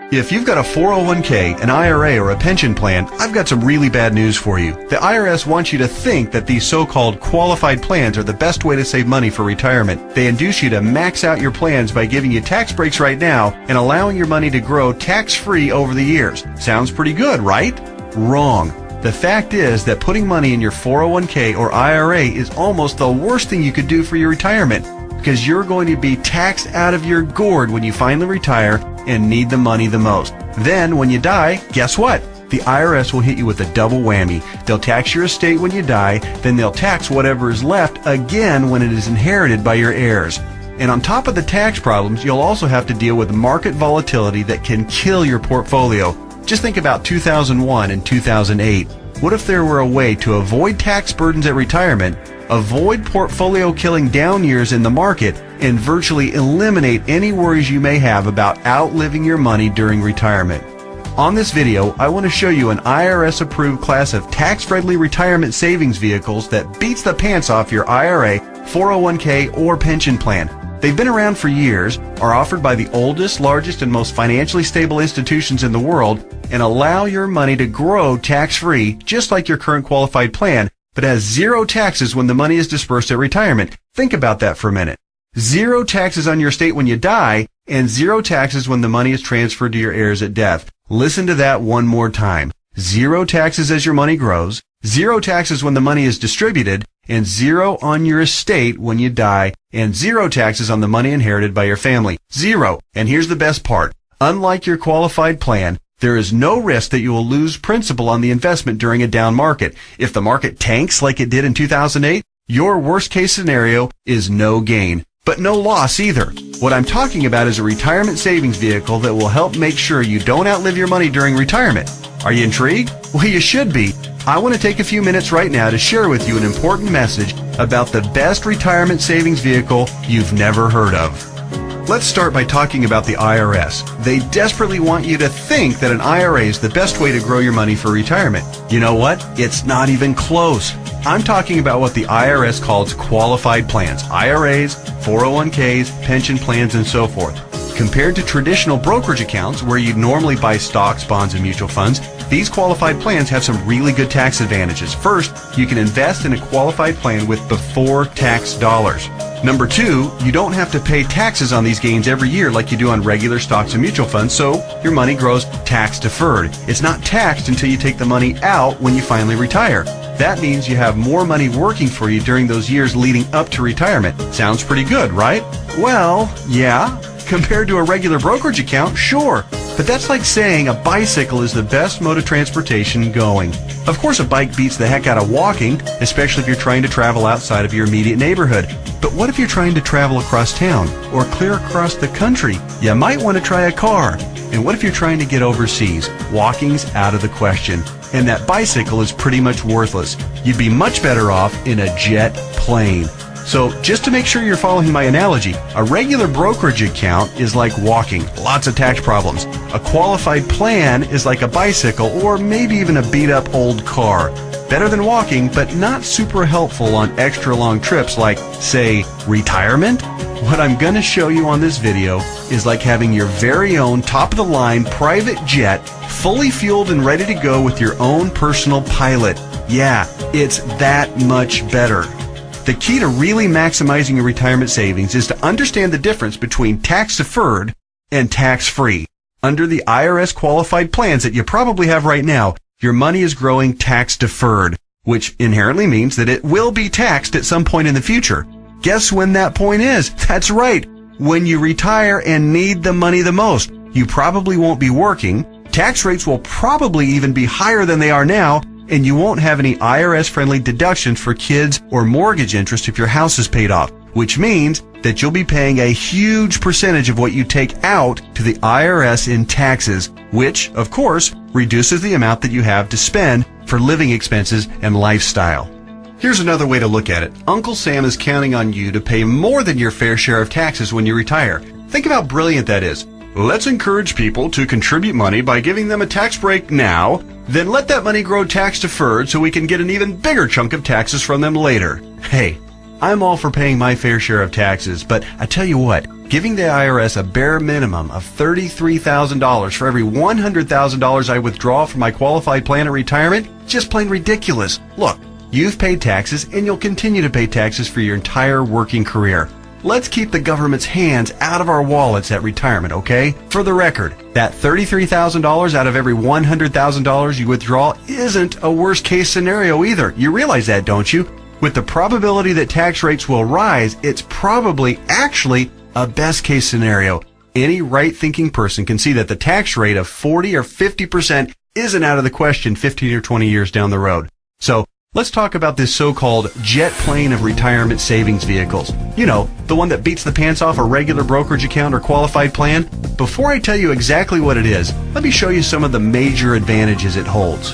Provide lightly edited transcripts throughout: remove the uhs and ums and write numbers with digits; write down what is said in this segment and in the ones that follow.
If you've got a 401k, an IRA, or a pension plan, I've got some really bad news for you. The IRS wants you to think that these so-called qualified plans are the best way to save money for retirement. They induce you to max out your plans by giving you tax breaks right now and allowing your money to grow tax-free over the years. Sounds pretty good, right? Wrong. The fact is that putting money in your 401k or IRA is almost the worst thing you could do for your retirement, because you're going to be taxed out of your gourd when you finally retire and need the money the most. Then, when you die, guess what? The IRS will hit you with a double whammy. They'll tax your estate when you die, then they'll tax whatever is left again when it is inherited by your heirs. And on top of the tax problems, you'll also have to deal with market volatility that can kill your portfolio. Just think about 2001 and 2008. What if there were a way to avoid tax burdens at retirement, avoid portfolio killing down years in the market, and virtually eliminate any worries you may have about outliving your money during retirement? On this video, I want to show you an IRS-approved class of tax-friendly retirement savings vehicles that beats the pants off your IRA, 401k, or pension plan. They've been around for years, are offered by the oldest, largest, and most financially stable institutions in the world, and allow your money to grow tax-free, just like your current qualified plan, but has zero taxes when the money is dispersed at retirement. Think about that for a minute. Zero taxes on your estate when you die, and zero taxes when the money is transferred to your heirs at death. Listen to that one more time. Zero taxes as your money grows, zero taxes when the money is distributed, and zero on your estate when you die, and zero taxes on the money inherited by your family. Zero. And here's the best part. Unlike your qualified plan, there is no risk that you will lose principal on the investment during a down market. If the market tanks like it did in 2008, your worst case scenario is no gain, but no loss either. What I'm talking about is a retirement savings vehicle that will help make sure you don't outlive your money during retirement. Are you intrigued? Well, you should be. I want to take a few minutes right now to share with you an important message about the best retirement savings vehicle you've never heard of. Let's start by talking about the IRS. They desperately want you to think that an IRA is the best way to grow your money for retirement. You know what? It's not even close. I'm talking about what the IRS calls qualified plans, IRAs, 401ks, pension plans, and so forth. Compared to traditional brokerage accounts where you'd normally buy stocks, bonds, and mutual funds, these qualified plans have some really good tax advantages. First, you can invest in a qualified plan with before tax dollars. Number two, you don't have to pay taxes on these gains every year like you do on regular stocks and mutual funds, so your money grows tax deferred. It's not taxed until you take the money out when you finally retire. That means you have more money working for you during those years leading up to retirement. Sounds pretty good, right? Well, yeah. Compared to a regular brokerage account, sure. But that's like saying a bicycle is the best mode of transportation going. Of course, a bike beats the heck out of walking, especially if you're trying to travel outside of your immediate neighborhood. But what if you're trying to travel across town or clear across the country? You might want to try a car. And what if you're trying to get overseas? Walking's out of the question. And that bicycle is pretty much worthless. You'd be much better off in a jet plane. So just to make sure you're following my analogy, a regular brokerage account is like walking, lots of tax problems. A qualified plan is like a bicycle or maybe even a beat up old car. Better than walking, but not super helpful on extra long trips like, say, retirement. What I'm going to show you on this video is like having your very own top-of-the-line private jet, fully fueled and ready to go with your own personal pilot. Yeah, it's that much better. The key to really maximizing your retirement savings is to understand the difference between tax-deferred and tax-free. Under the IRS qualified plans that you probably have right now, your money is growing tax-deferred, which inherently means that it will be taxed at some point in the future. Guess when that point is? That's right, when you retire and need the money the most. You probably won't be working, tax rates will probably even be higher than they are now, and you won't have any IRS-friendly deductions for kids or mortgage interest if your house is paid off, which means that you'll be paying a huge percentage of what you take out to the IRS in taxes, which, of course, reduces the amount that you have to spend for living expenses and lifestyle. Here's another way to look at it. Uncle Sam is counting on you to pay more than your fair share of taxes when you retire. Think of how brilliant that is. Let's encourage people to contribute money by giving them a tax break now, then let that money grow tax deferred so we can get an even bigger chunk of taxes from them later. Hey, I'm all for paying my fair share of taxes, but I tell you what, giving the IRS a bare minimum of $33,000 for every $100,000 I withdraw from my qualified plan at retirement, just plain ridiculous. Look, you've paid taxes and you'll continue to pay taxes for your entire working career. Let's keep the government's hands out of our wallets at retirement, okay? For the record, that $33,000 out of every $100,000 you withdraw isn't a worst case scenario either. You realize that, don't you? With the probability that tax rates will rise, it's probably actually a best case scenario. Any right-thinking person can see that the tax rate of 40 or 50% isn't out of the question 15 or 20 years down the road. So, let's talk about this so-called jet plane of retirement savings vehicles. You know, the one that beats the pants off a regular brokerage account or qualified plan. Before I tell you exactly what it is, let me show you some of the major advantages it holds.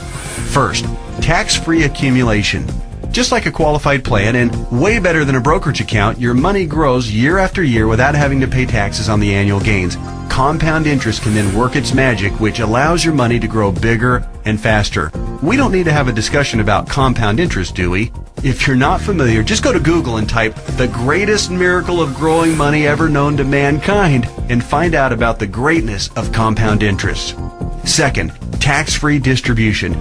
First, tax-free accumulation. Just like a qualified plan and way better than a brokerage account, your money grows year after year without having to pay taxes on the annual gains. Compound interest can then work its magic, which allows your money to grow bigger and faster. We don't need to have a discussion about compound interest, do we? If you're not familiar, just go to Google and type "the greatest miracle of growing money ever known to mankind" and find out about the greatness of compound interest. Second, tax-free distribution.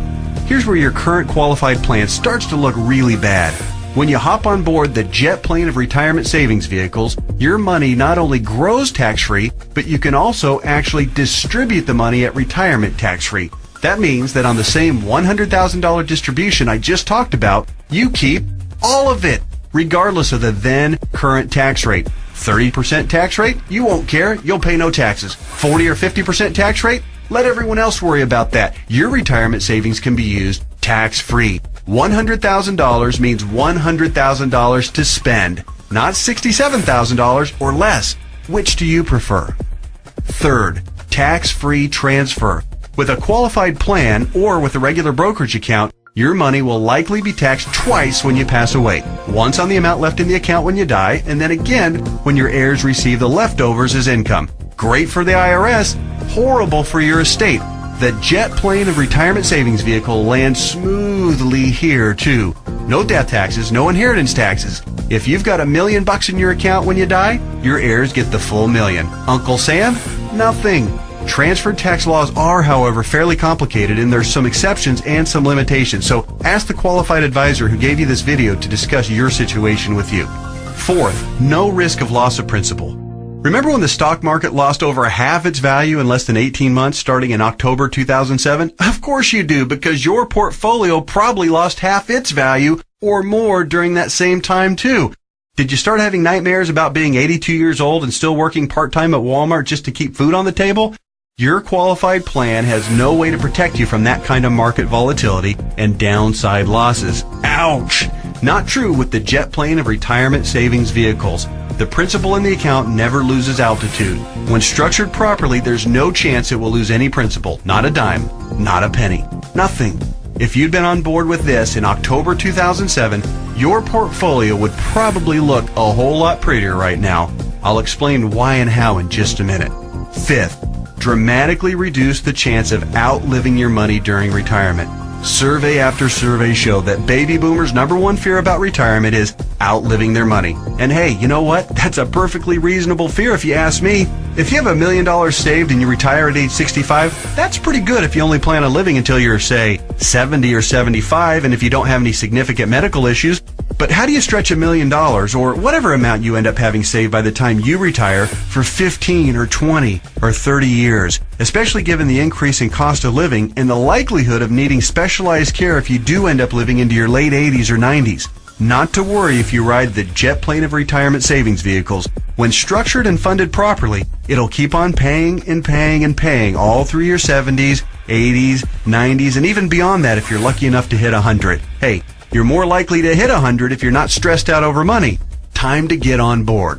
Here's where your current qualified plan starts to look really bad. When you hop on board the jet plane of retirement savings vehicles, your money not only grows tax-free, but you can also actually distribute the money at retirement tax-free. That means that on the same $100,000 distribution I just talked about, you keep all of it, regardless of the then current tax rate. 30% tax rate? You won't care. You'll pay no taxes. 40 or 50% tax rate? Let everyone else worry about that. Your retirement savings can be used tax-free. $100,000 means $100,000 to spend, not $67,000 or less. Which do you prefer? Third, tax-free transfer. With a qualified plan or with a regular brokerage account, your money will likely be taxed twice when you pass away. Once on the amount left in the account when you die, and then again when your heirs receive the leftovers as income. Great for the IRS, horrible for your estate. The jet plane of retirement savings vehicle lands smoothly here too. No death taxes, no inheritance taxes. If you've got $1 million in your account when you die, your heirs get the full $1 million. Uncle Sam? Nothing. Transferred tax laws are, however, fairly complicated, and there's some exceptions and some limitations. So ask the qualified advisor who gave you this video to discuss your situation with you. Fourth, no risk of loss of principal. Remember when the stock market lost over half its value in less than 18 months starting in October 2007? Of course you do, because your portfolio probably lost half its value or more during that same time too. Did you start having nightmares about being 82 years old and still working part-time at Walmart just to keep food on the table? Your qualified plan has no way to protect you from that kind of market volatility and downside losses. Ouch! Not true with the jet plane of retirement savings vehicles. The principal in the account never loses altitude. When structured properly, there's no chance it will lose any principal. Not a dime. Not a penny. Nothing. If you'd been on board with this in October 2007, your portfolio would probably look a whole lot prettier right now. I'll explain why and how in just a minute. Fifth, dramatically reduce the chance of outliving your money during retirement. Survey after survey show that baby boomers' number one fear about retirement is outliving their money. And hey, you know what? That's a perfectly reasonable fear if you ask me. If you have $1 million saved and you retire at age 65, that's pretty good if you only plan on living until you're, say, 70 or 75, and if you don't have any significant medical issues. But how do you stretch $1 million, or whatever amount you end up having saved by the time you retire, for 15 or 20 or 30 years, especially given the increase in cost of living and the likelihood of needing specialized care if you do end up living into your late 80s or 90s? Not to worry if you ride the jet plane of retirement savings vehicles. When structured and funded properly, it'll keep on paying and paying and paying all through your 70s, 80s, 90s, and even beyond that if you're lucky enough to hit 100. Hey, you're more likely to hit 100 if you're not stressed out over money. Time to get on board.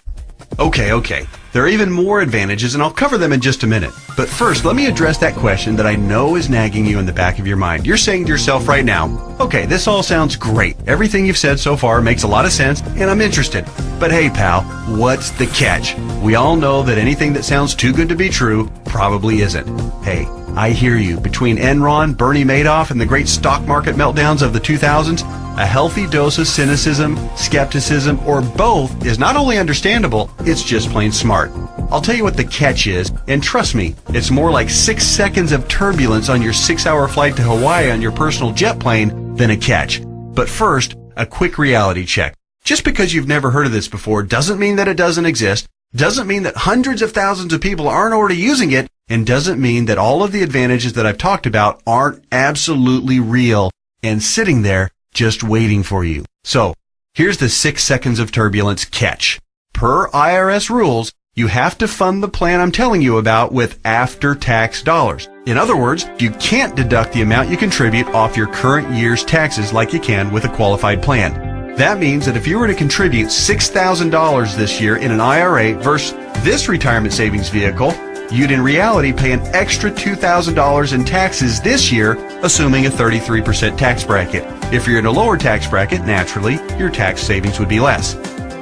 Okay. There are even more advantages, and I'll cover them in just a minute. But first, let me address that question that I know is nagging you in the back of your mind. You're saying to yourself right now, okay, this all sounds great. Everything you've said so far makes a lot of sense, and I'm interested. But hey, pal, what's the catch? We all know that anything that sounds too good to be true probably isn't. Hey, I hear you. Between Enron, Bernie Madoff, and the great stock market meltdowns of the 2000s, A healthy dose of cynicism, skepticism, or both is not only understandable, it's just plain smart. I'll tell you what the catch is, and trust me, it's more like 6 seconds of turbulence on your 6-hour flight to Hawaii on your personal jet plane than a catch. But first, a quick reality check. Just because you've never heard of this before doesn't mean that it doesn't exist, doesn't mean that hundreds of thousands of people aren't already using it, and doesn't mean that all of the advantages that I've talked about aren't absolutely real and sitting there just waiting for you. So, here's the 6 seconds of turbulence catch. Per IRS rules, you have to fund the plan I'm telling you about with after-tax dollars. In other words, you can't deduct the amount you contribute off your current year's taxes like you can with a qualified plan. That means that if you were to contribute $6,000 this year in an IRA versus this retirement savings vehicle, you'd in reality pay an extra $2,000 in taxes this year, assuming a 33% tax bracket. If you're in a lower tax bracket, naturally, your tax savings would be less.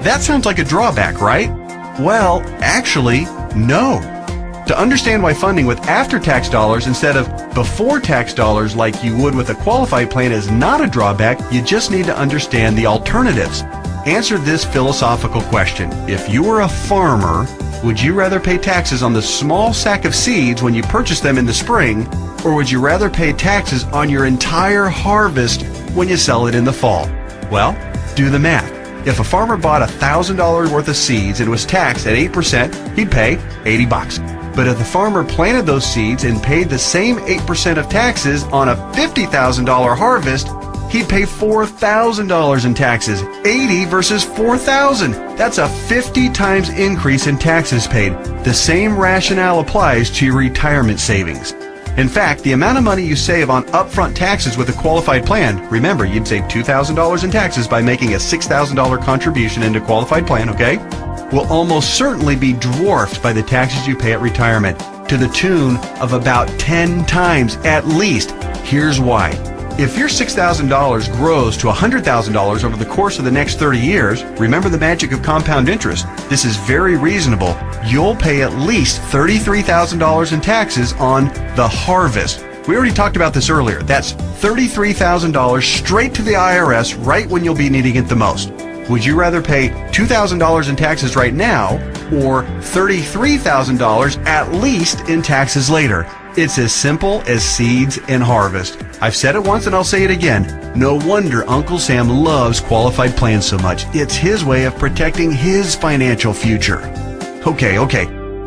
That sounds like a drawback, right? Well, actually, no. To understand why funding with after-tax dollars instead of before-tax dollars like you would with a qualified plan is not a drawback, you just need to understand the alternatives. Answer this philosophical question. If you were a farmer, would you rather pay taxes on the small sack of seeds when you purchase them in the spring, or would you rather pay taxes on your entire harvest when you sell it in the fall? Well, do the math. If a farmer bought $1,000 worth of seeds and was taxed at 8%, he'd pay $80. But if the farmer planted those seeds and paid the same 8% of taxes on a $50,000 harvest, he'd pay $4,000 in taxes. 80 versus 4,000. That's a 50 times increase in taxes paid. The same rationale applies to your retirement savings. In fact, the amount of money you save on upfront taxes with a qualified plan, remember, you'd save $2,000 in taxes by making a $6,000 contribution into a qualified plan, okay? Will almost certainly be dwarfed by the taxes you pay at retirement, to the tune of about 10 times at least. Here's why. If your $6,000 grows to $100,000 over the course of the next 30 years, remember the magic of compound interest. This is very reasonable. You'll pay at least $33,000 in taxes on the harvest. We already talked about this earlier. That's $33,000 straight to the IRS right when you'll be needing it the most. Would you rather pay $2,000 in taxes right now or $33,000 at least in taxes later? It's as simple as seeds and harvest. I've said it once and I'll say it again. No wonder Uncle Sam loves qualified plans so much. It's his way of protecting his financial future. Okay.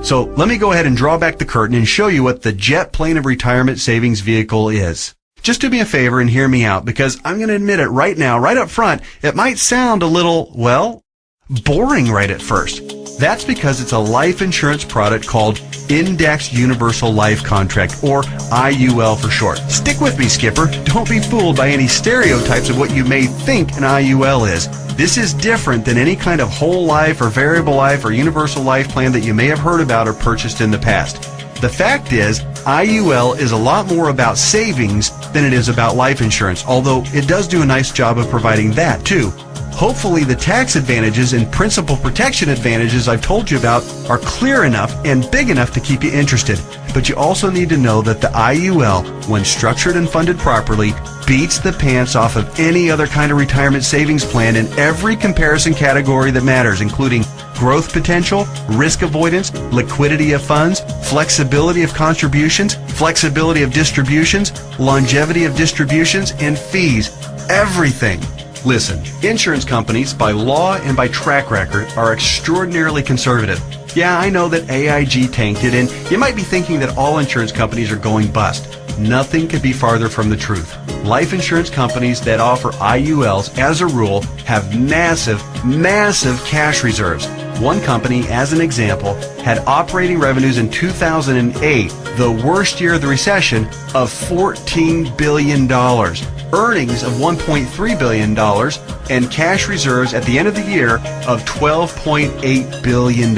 So let me go ahead and draw back the curtain and show you what the jet plane of retirement savings vehicle is. Just do me a favor and hear me out, because I'm going to admit it right now, right up front, it might sound a little, well, boring right at first. That's because it's a life insurance product called Indexed Universal Life Contract, or IUL for short. Stick with me, Skipper. Don't be fooled by any stereotypes of what you may think an IUL is. This is different than any kind of whole life or variable life or universal life plan that you may have heard about or purchased in the past. The fact is, IUL is a lot more about savings than it is about life insurance, although it does do a nice job of providing that too. Hopefully the tax advantages and principal protection advantages I've told you about are clear enough and big enough to keep you interested. But you also need to know that the IUL, when structured and funded properly, beats the pants off of any other kind of retirement savings plan in every comparison category that matters, including growth potential, risk avoidance, liquidity of funds, flexibility of contributions, flexibility of distributions, longevity of distributions, and fees. Everything. Listen, insurance companies, by law and by track record, are extraordinarily conservative. Yeah, I know that AIG tanked it, and you might be thinking that all insurance companies are going bust. Nothing could be farther from the truth. Life insurance companies that offer IULs, as a rule, have massive cash reserves. One company, as an example, had operating revenues in 2008, the worst year of the recession, of $14 billion. Earnings of $1.3 billion, and cash reserves at the end of the year of $12.8 billion.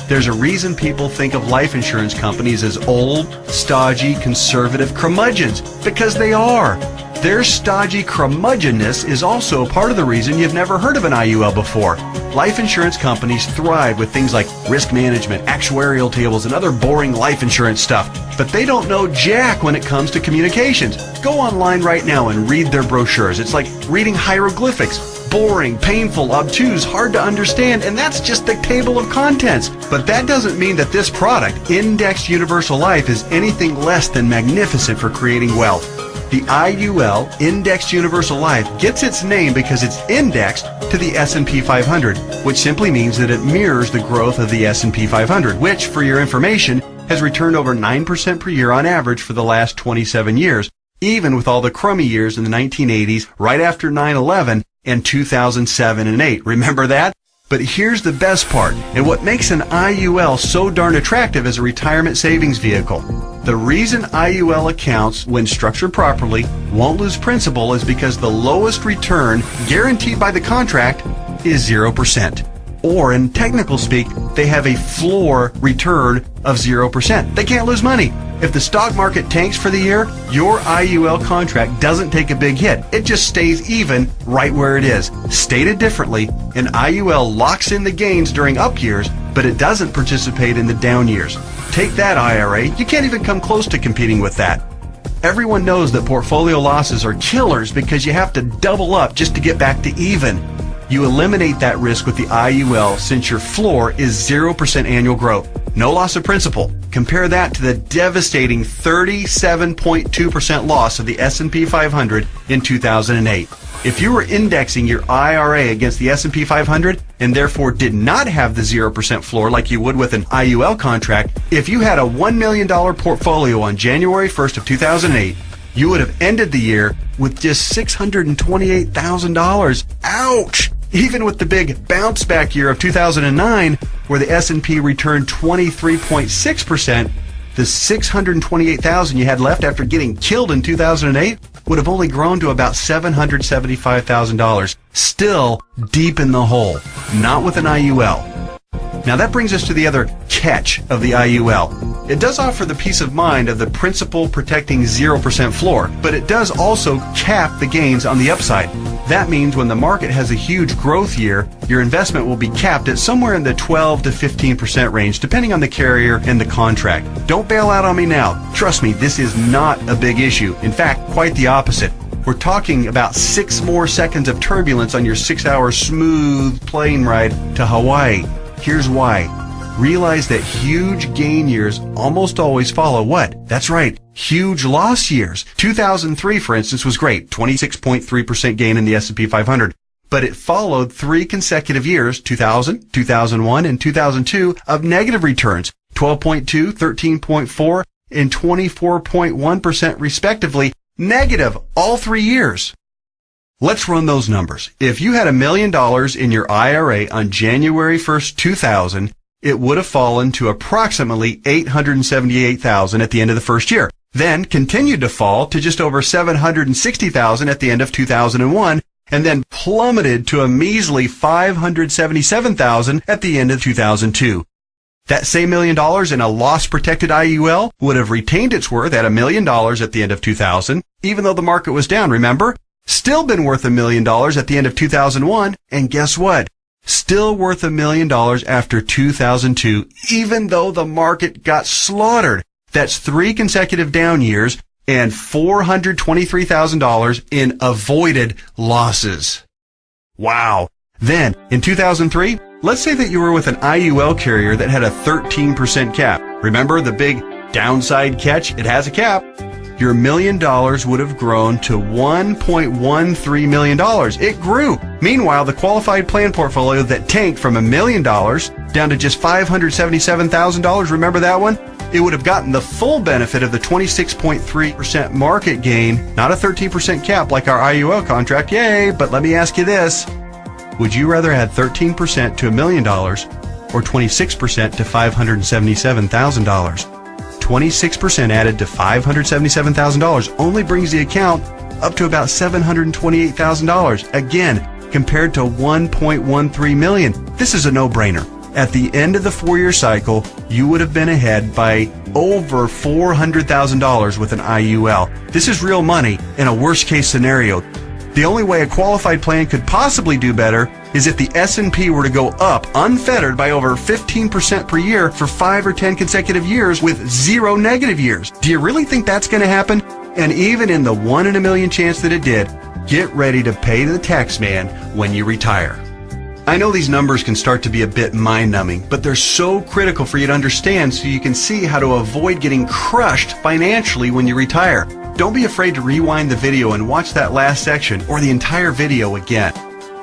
There's a reason people think of life insurance companies as old, stodgy, conservative curmudgeons, because they are. Their stodgy curmudgeonness is also part of the reason you've never heard of an IUL before. Life insurance companies thrive with things like risk management, actuarial tables, and other boring life insurance stuff. But they don't know jack when it comes to communications. Go online right now and read their brochures. It's like reading hieroglyphics. Boring, painful, obtuse, hard to understand, and that's just the table of contents. But that doesn't mean that this product, Indexed Universal Life, is anything less than magnificent for creating wealth. The IUL, Indexed Universal Life, gets its name because it's indexed to the S&P 500, which simply means that it mirrors the growth of the S&P 500, which, for your information, has returned over 9% per year on average for the last 27 years, even with all the crummy years in the 1980s, right after 9/11, and 2007 and 8. Remember that? But here's the best part, and what makes an IUL so darn attractive as a retirement savings vehicle. The reason IUL accounts, when structured properly, won't lose principal is because the lowest return guaranteed by the contract is 0%. Or in technical speak, they have a floor return of 0%. They can't lose money. If the stock market tanks for the year, your IUL contract doesn't take a big hit. It just stays even right where it is. Stated differently, an IUL locks in the gains during up years, but it doesn't participate in the down years. Take that, IRA. You can't even come close to competing with that. Everyone knows that portfolio losses are killers because you have to double up just to get back to even. You eliminate that risk with the IUL since your floor is 0% annual growth. No loss of principal. Compare that to the devastating 37.2% loss of the S&P 500 in 2008. If you were indexing your IRA against the S&P 500 and therefore did not have the 0% floor like you would with an IUL contract, if you had a $1 million portfolio on January 1st of 2008, you would have ended the year with just $628,000. Ouch! Even with the big bounce back year of 2009, where the S&P returned 23.6%, the $628,000 you had left after getting killed in 2008 would have only grown to about $775,000. Still deep in the hole. Not with an IUL. Now that brings us to the other catch of the IUL. It does offer the peace of mind of the principal protecting 0% floor, but it does also cap the gains on the upside. That means when the market has a huge growth year, your investment will be capped at somewhere in the 12 to 15% range, depending on the carrier and the contract. Don't bail out on me now. Trust me, this is not a big issue. In fact, quite the opposite. We're talking about 6 more seconds of turbulence on your 6-hour smooth plane ride to Hawaii. Here's why. Realize that huge gain years almost always follow what? That's right, huge loss years. 2003, for instance, was great, 26.3% gain in the S&P 500. But it followed 3 consecutive years, 2000, 2001, and 2002, of negative returns, 12.2, 13.4, and 24.1% respectively, negative all 3 years. Let's run those numbers. If you had $1 million in your IRA on January 1st, 2000, it would have fallen to approximately $878,000 at the end of the first year, then continued to fall to just over $760,000 at the end of 2001, and then plummeted to a measly $577,000 at the end of 2002. That same $1 million in a loss-protected IUL would have retained its worth at $1 million at the end of 2000, even though the market was down, remember? Still been worth $1 million at the end of 2001, and guess what? Still worth $1 million after 2002, even though the market got slaughtered. That's 3 consecutive down years and $423,000 in avoided losses. Wow. Then, in 2003, let's say that you were with an IUL carrier that had a 13% cap. Remember the big downside catch? It has a cap. Your $1 million would have grown to $1.13 million. It grew. Meanwhile, the qualified plan portfolio that tanked from $1 million down to just $577,000, remember that one? It would have gotten the full benefit of the 26.3% market gain, not a 13% cap like our IUL contract. Yay! But let me ask you this. Would you rather add 13% to $1 million or 26% to $577,000? 26% added to $577,000 only brings the account up to about $728,000. Again, compared to $1.13 million. This is a no-brainer. At the end of the 4-year cycle, you would have been ahead by over $400,000 with an IUL. This is real money in a worst-case scenario. The only way a qualified plan could possibly do better is if the S&P were to go up unfettered by over 15% per year for 5 or 10 consecutive years with 0 negative years. Do you really think that's going to happen? And even in the 1 in a million chance that it did, get ready to pay the tax man when you retire. I know these numbers can start to be a bit mind-numbing, but they're so critical for you to understand so you can see how to avoid getting crushed financially when you retire. Don't be afraid to rewind the video and watch that last section or the entire video again.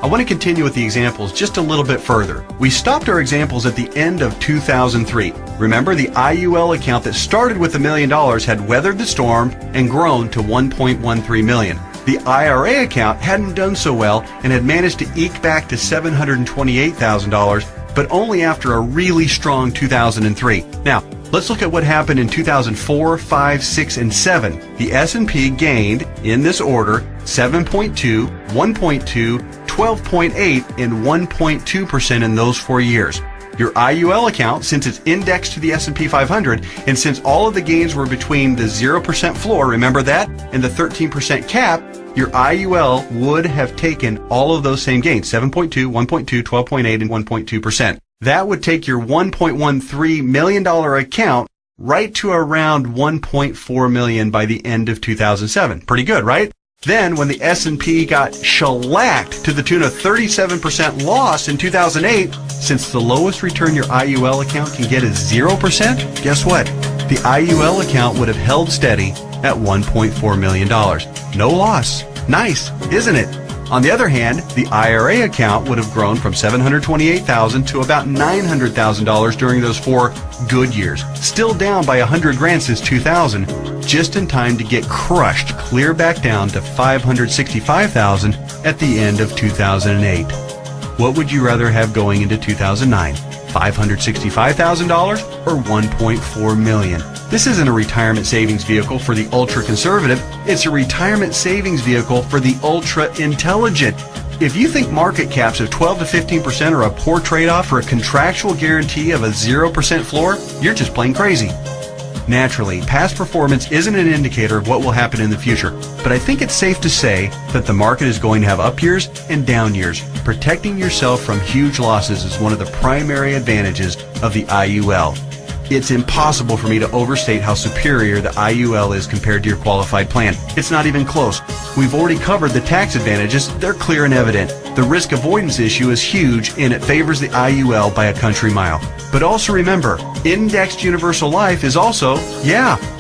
I want to continue with the examples just a little bit further. We stopped our examples at the end of 2003. Remember, the IUL account that started with $1 million had weathered the storm and grown to $1.13 million. The IRA account hadn't done so well and had managed to eke back to $728,000, but only after a really strong 2003. Now, let's look at what happened in 2004, 5, 6, and 7. The S&P gained, in this order, 7.2, 1.2, 12.8, and 1.2% in those 4 years. Your IUL account, since it's indexed to the S&P 500, and since all of the gains were between the 0% floor, remember that, and the 13% cap, your IUL would have taken all of those same gains, 7.2, 1.2, 12.8, and 1.2%. That would take your $1.13 million account right to around $1.4 million by the end of 2007. Pretty good, right? Then, when the S&P got shellacked to the tune of 37% loss in 2008, since the lowest return your IUL account can get is 0%, guess what? The IUL account would have held steady at $1.4 million. No loss. Nice, isn't it? On the other hand, the IRA account would have grown from $728,000 to about $900,000 during those 4 good years. Still down by $100,000 since 2000, just in time to get crushed clear back down to $565,000 at the end of 2008. What would you rather have going into 2009? $565,000 or $1.4 million? This isn't a retirement savings vehicle for the ultra-conservative. It's a retirement savings vehicle for the ultra-intelligent. If you think market caps of 12 to 15% are a poor trade-off for a contractual guarantee of a 0% floor, you're just plain crazy. Naturally, past performance isn't an indicator of what will happen in the future, but I think it's safe to say that the market is going to have up years and down years. Protecting yourself from huge losses is one of the primary advantages of the IUL. It's impossible for me to overstate how superior the IUL is compared to your qualified plan. It's not even close. We've already covered the tax advantages. They're clear and evident. The risk avoidance issue is huge, and it favors the IUL by a country mile. But also remember, indexed universal life is also,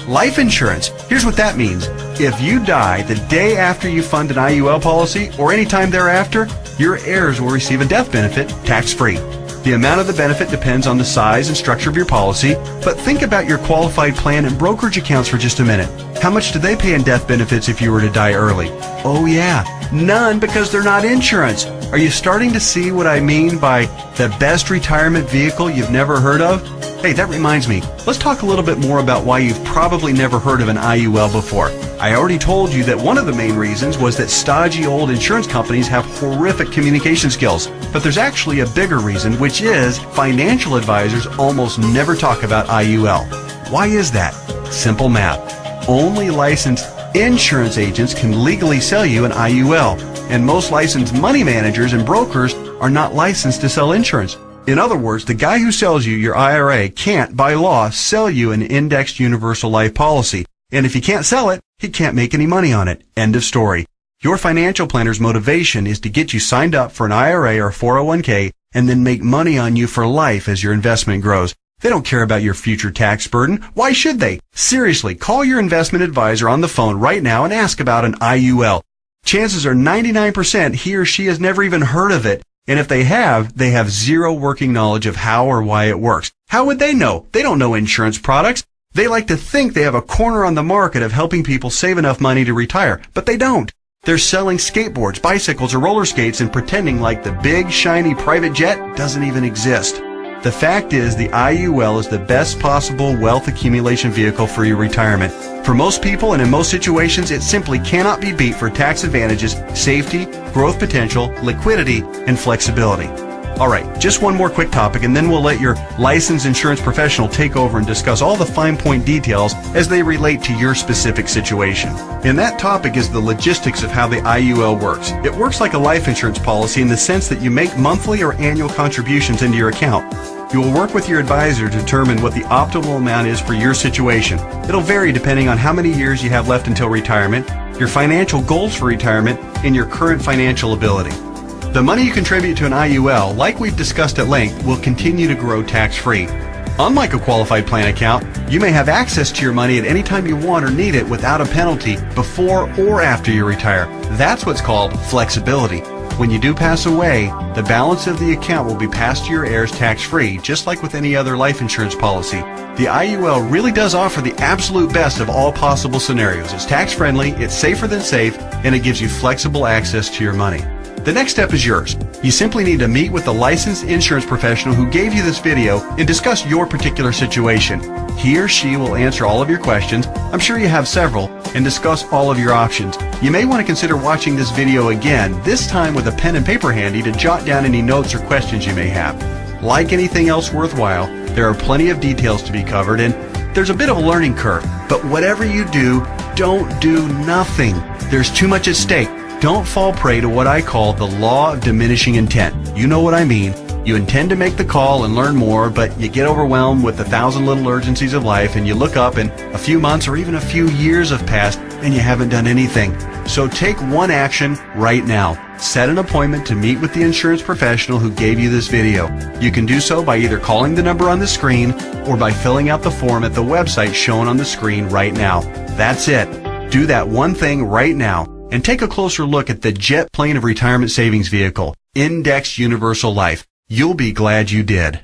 life insurance. Here's what that means. If you die the day after you fund an IUL policy or any time thereafter, your heirs will receive a death benefit tax-free. The amount of the benefit depends on the size and structure of your policy, but think about your qualified plan and brokerage accounts for just a minute. How much do they pay in death benefits if you were to die early? Oh yeah, none, because they're not insurance. Are you starting to see what I mean by the best retirement vehicle you've never heard of? Hey, that reminds me, let's talk a little bit more about why you've probably never heard of an IUL before. I already told you that one of the main reasons was that stodgy old insurance companies have horrific communication skills. But there's actually a bigger reason, which is financial advisors almost never talk about IUL. Why is that? Simple math. Only licensed insurance agents can legally sell you an IUL, and most licensed money managers and brokers are not licensed to sell insurance. In other words, the guy who sells you your IRA can't, by law, sell you an indexed universal life policy. And if he can't sell it, he can't make any money on it. End of story. Your financial planner's motivation is to get you signed up for an IRA or 401k and then make money on you for life as your investment grows. They don't care about your future tax burden. Why should they? Seriously, call your investment advisor on the phone right now and ask about an IUL. Chances are 99% he or she has never even heard of it. And if they have zero working knowledge of how or why it works. How would they know? They don't know insurance products. They like to think they have a corner on the market of helping people save enough money to retire, but they don't. They're selling skateboards, bicycles, or roller skates and pretending like the big, shiny private jet doesn't even exist. The fact is, the IUL is the best possible wealth accumulation vehicle for your retirement. For most people and in most situations, it simply cannot be beat for tax advantages, safety, growth potential, liquidity, and flexibility. Alright, just one more quick topic and then we'll let your licensed insurance professional take over and discuss all the fine point details as they relate to your specific situation. And that topic is the logistics of how the IUL works. It works like a life insurance policy in the sense that you make monthly or annual contributions into your account. You will work with your advisor to determine what the optimal amount is for your situation. It'll vary depending on how many years you have left until retirement, your financial goals for retirement, and your current financial ability. The money you contribute to an IUL, like we've discussed at length, will continue to grow tax-free. Unlike a qualified plan account, you may have access to your money at any time you want or need it without a penalty before or after you retire. That's what's called flexibility. When you do pass away, the balance of the account will be passed to your heirs tax-free, just like with any other life insurance policy. The IUL really does offer the absolute best of all possible scenarios. It's tax-friendly, it's safer than safe, and it gives you flexible access to your money. The next step is yours. You simply need to meet with the licensed insurance professional who gave you this video and discuss your particular situation. He or she will answer all of your questions, I'm sure you have several, and discuss all of your options. You may want to consider watching this video again, this time with a pen and paper handy to jot down any notes or questions you may have. Like anything else worthwhile, there are plenty of details to be covered and there's a bit of a learning curve. But whatever you do, don't do nothing. There's too much at stake. Don't fall prey to what I call the law of diminishing intent. You know what I mean. You intend to make the call and learn more, but you get overwhelmed with 1,000 little urgencies of life and you look up and a few months or even a few years have passed and you haven't done anything. So take one action right now. Set an appointment to meet with the insurance professional who gave you this video. You can do so by either calling the number on the screen or by filling out the form at the website shown on the screen right now. That's it. Do that one thing right now. And take a closer look at the jet plane of retirement savings vehicle, Indexed Universal Life. You'll be glad you did.